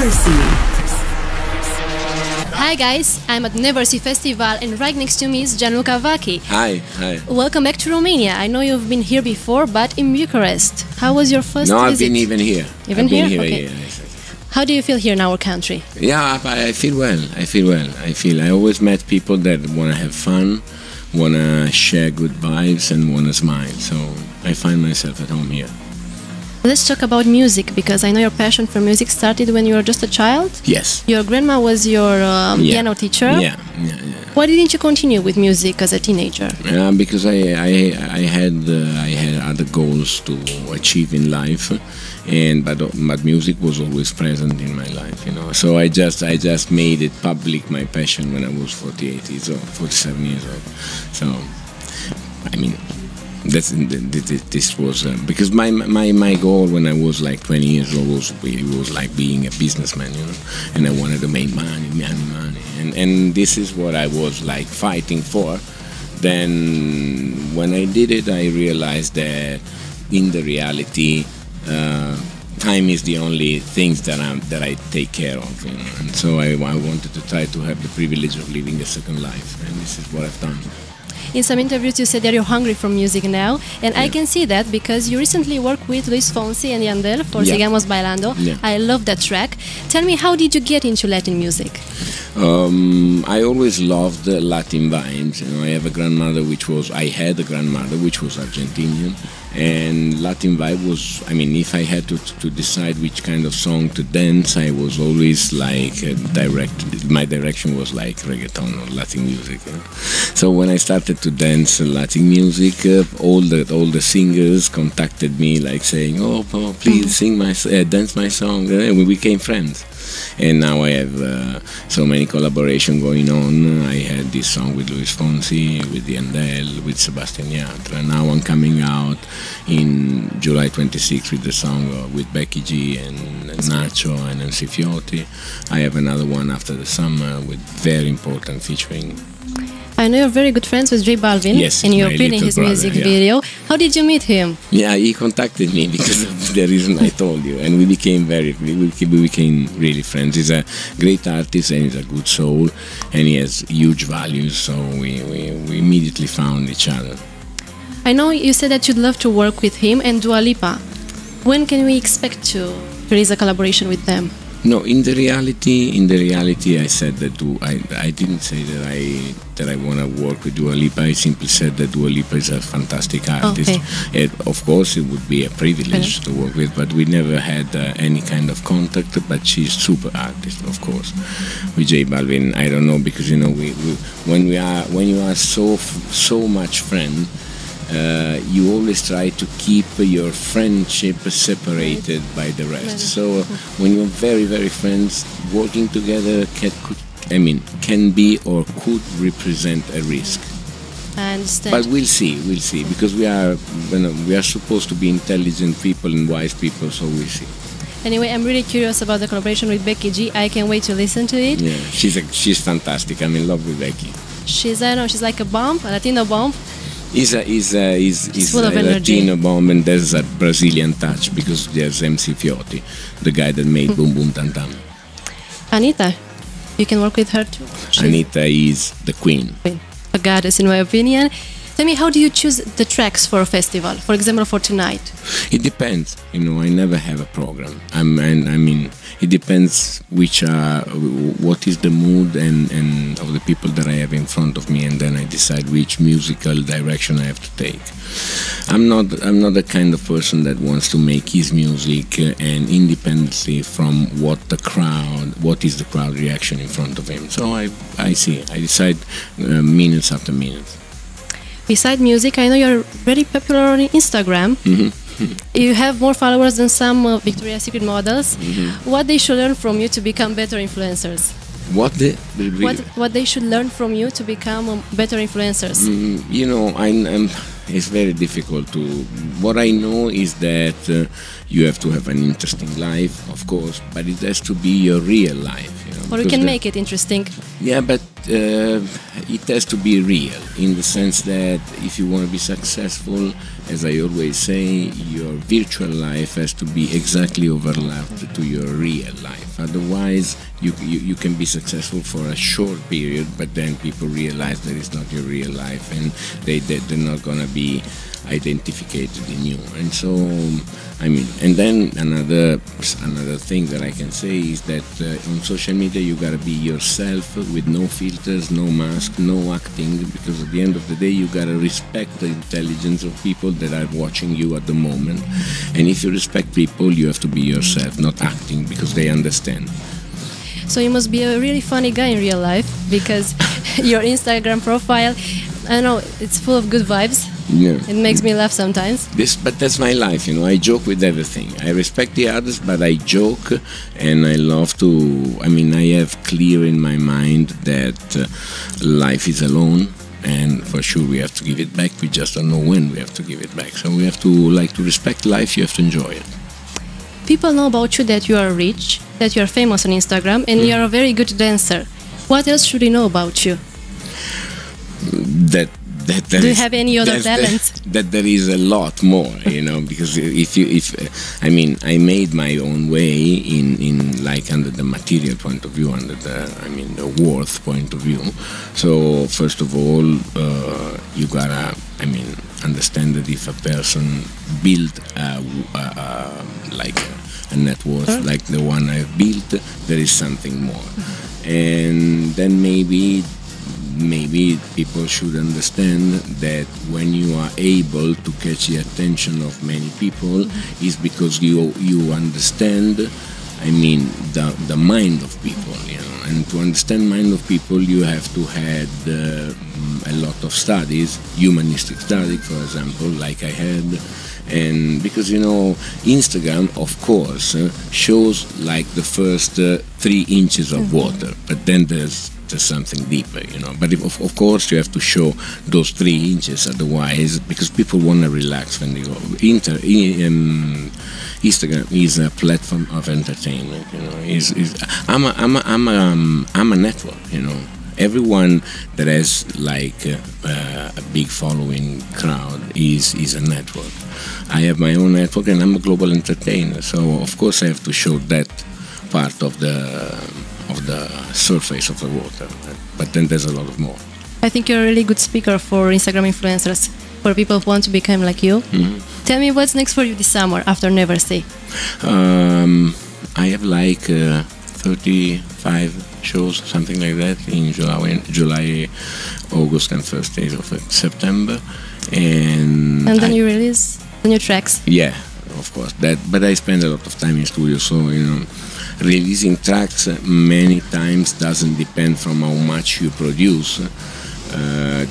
NEVERSEA. Hi guys, I'm at NEVERSEA Festival and right next to me is Gianluca Vacchi. Hi, hi. Welcome back to Romania. I know you've been here before, but in Bucharest. How was your first visit? No, I've been even here. Even I've been here? here, Okay. yeah. How do you feel here in our country? Yeah, I feel well. I always met people that want to have fun, want to share good vibes and want to smile. So I find myself at home here. Let's talk about music, because I know your passion for music started when you were just a child. Yes. Your grandma was your piano teacher. Yeah. Why didn't you continue with music as a teenager? Because I had other goals to achieve in life, but music was always present in my life, you know. So I just made it public, my passion, when I was 47 years old. So I mean, this was because my goal when I was like 20 years old was like being a businessman, you know, and I wanted to make money, and this is what I was like fighting for. Then when I did it, I realized that in the reality, time is the only things that I take care of, you know? And so I wanted to try to have the privilege of living a second life, and this is what I've done. In some interviews you said that you're hungry for music now, and Yeah. I can see that because you recently worked with Luis Fonsi and Yandel for Yeah. Sigamos Bailando. Yeah. I love that track. Tell me, how did you get into Latin music? I always loved Latin vibes. You know, I had a grandmother which was Argentinian, and Latin vibe was, I mean, if I had to decide which kind of song to dance, I was always like my direction was like reggaeton or Latin music. You know? So when I started to dance Latin music, all the singers contacted me like saying, "Oh, please dance my song," and we became friends. And now I have so many collaboration going on. I had this song with Luis Fonsi, with Yandel, with Sebastian Yatra. Now I'm coming out in July 26th with the song with Becky G and Nacho and MC Fiotti. I have another one after the summer with very important featuring. I know you're very good friends with J Balvin, Yes, and you're my appearing little his brother, music yeah. video. How did you meet him? Yeah, he contacted me because of the reason I told you, and we became really friends. He's a great artist and he's a good soul, and he has huge values. So we immediately found each other. I know you said that you'd love to work with him and Dua Lipa. When can we expect to release a collaboration with them? No, in the reality, I said that I didn't say that I want to work with Dua Lipa. I simply said that Dua Lipa is a fantastic artist. Okay. And of course, it would be a privilege to work with, but we never had any kind of contact. But she's super artist, of course. With J Balvin, I don't know, because you know when you are so much friend. You always try to keep your friendship separated by the rest. So when you're very, very friends, working together can be or could represent a risk. I understand. But we'll see, because we are supposed to be intelligent people and wise people, so we'll see. Anyway, I'm really curious about the collaboration with Becky G. I can't wait to listen to it. Yeah, she's fantastic. I'm in love with Becky. She's like a bomb, a Latino bomb. He's a full of energy. Latino bomb, and there's a Brazilian touch because there's MC Fiotti, the guy that made Boom Boom Tam Tam. Anita, you can work with her too. She's Anita is the queen. a goddess, in my opinion. Tell me, how do you choose the tracks for a festival? For example, for tonight. It depends. You know, I never have a program. I mean, it depends what is the mood and of the people that I have in front of me, and then I decide which musical direction I have to take. I'm not the kind of person that wants to make his music and independently from what is the crowd reaction in front of him. So I decide minutes after minutes. Besides music, I know you're very popular on Instagram. You have more followers than some Victoria's Secret models. What they should learn from you to become better influencers? What they should learn from you to become better influencers? You know, it's very difficult to. What I know is that you have to have an interesting life, of course, but it has to be your real life. You know, Or you can make it interesting. Yeah, but it has to be real, in the sense that if you want to be successful, as I always say, your virtual life has to be exactly overlapped to your real life. Otherwise, you can be successful for a short period, but then people realize that it's not your real life, and they're not going to be identified in you. And so, I mean, and then another thing that I can say is that on social media you gotta be yourself, with no filters, no mask, no acting, because at the end of the day you gotta respect the intelligence of people that are watching you at the moment. And if you respect people, you have to be yourself, not acting, because they understand. So you must be a really funny guy in real life, because your Instagram profile, I know, it's full of good vibes. Yeah. It makes me laugh sometimes. But that's my life, you know. I joke with everything. I respect the others, but I joke, and I love to. I mean, I have clear in my mind that life is alone, and for sure we have to give it back. We just don't know when we have to give it back. So we have to respect life. You have to enjoy it. People know about you that you are rich, that you are famous on Instagram, and you are a very good dancer. What else should they know about you? Do you have any other talents? That there is a lot more, you know, because I mean, I made my own way in like under the material point of view, under the worth point of view. So first of all, you gotta, understand that if a person built like a net worth like the one I've built, there is something more, and then maybe people should understand that when you are able to catch the attention of many people, is because you understand, the mind of people, you know. And to understand mind of people, you have to have a lot of studies, humanistic studies, for example, like I had. And because, you know, Instagram, of course, shows like the first 3 inches of water, but then there's something deeper, you know. But of course you have to show those 3 inches, otherwise, because people want to relax when they go. Instagram is a platform of entertainment, you know. I'm a network, you know. Everyone that has like a big following crowd is a network. I have my own network, and I'm a global entertainer, so of course I have to show that part of the surface of the water, but then there's a lot of more. I think you're a really good speaker for Instagram influencers, for people who want to become like you. Tell me what's next for you this summer after Neversea. I have like 35 shows, something like that, in July, August, and first days of September, and then you release the new tracks. Yeah, of course. But I spend a lot of time in studio, so, you know, releasing tracks many times doesn't depend from how much you produce.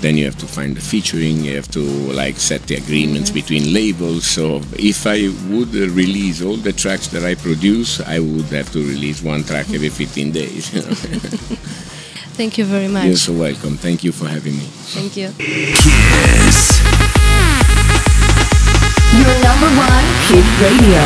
Then you have to find the featuring, you have to like set the agreements between labels. So if I would release all the tracks that I produce, I would have to release 1 track every 15 days. You know? Thank you very much. You're so welcome. Thank you for having me. Thank you. Kiss. Your #1 hit radio.